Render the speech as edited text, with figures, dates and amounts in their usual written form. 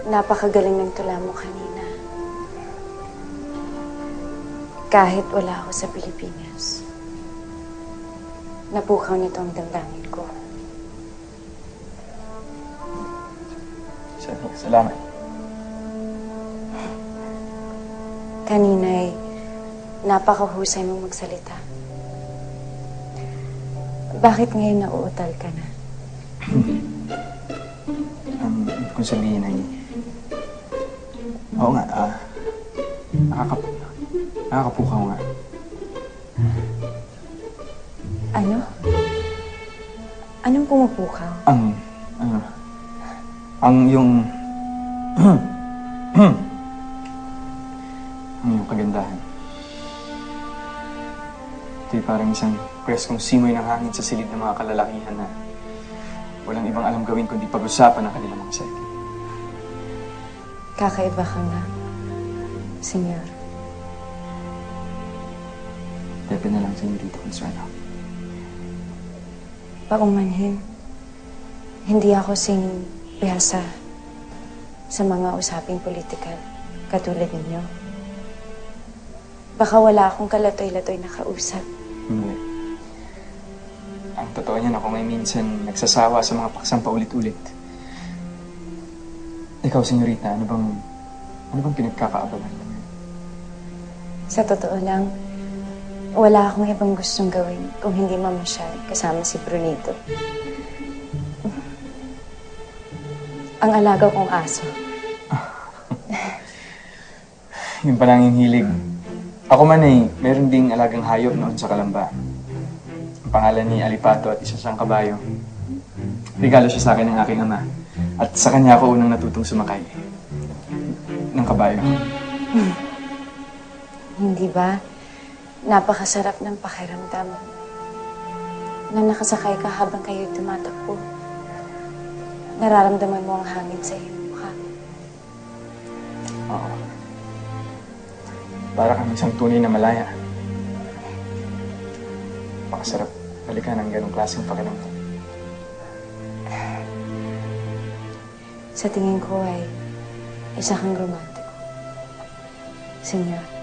napakagaling ng tula mo kanina. Kahit wala ako sa Pilipinas, napukaw nito ang damdamin ko. Salamat. Kanina'y napakahusay mong magsalita. Bakit ngayon nauutal ka na? Kung sabihin ay... Oo nga, nakakapukaw nga. Ano? Anong pumupukaw? Yung kagandahan. Ito'y parang isang preskong simoy ng hangin sa silid ng mga kalalakihan na walang ibang alam gawin kundi pag-usapan ang kanilang mga sarili. Kakaiba ka nga, senyor. Pepe na lang, Senyorita Consuelo. Paumanhin, hindi ako sing bihasa sa mga usaping politikal katulad ninyo. Baka wala akong kalatoy-latoy na kausap. Hindi. Ang totoo niyan, ako may minsan nagsasawa sa mga paksang paulit-ulit. Ikaw, Senyorita, ano bang pinagkakaabalan mo? Sa totoo lang, wala akong ibang gustong gawin kung hindi mamasyal kasama si Brunito. Ang alaga kong aso. Yun pa lang yung hilig. Ako man meron ding alagang hayop noon sa Kalamba. Ang pangalan ni Alipato at isa siyang kabayo. Regalo siya sa akin ng aking ama. At sa kanya ako unang natutong sumakay ng kabayo. Hindi ba? Napakasarap ng pakiramdam na nakasakay ka habang kayo'y tumatakbo. Nararamdaman mo ang hangin sa iyong mukha. Oo. Para kang isang tunay na malaya. Pakasarap balikan ng ganong klaseng pakiramdam. Sa tingin ko ay isa kang romantiko, senyor.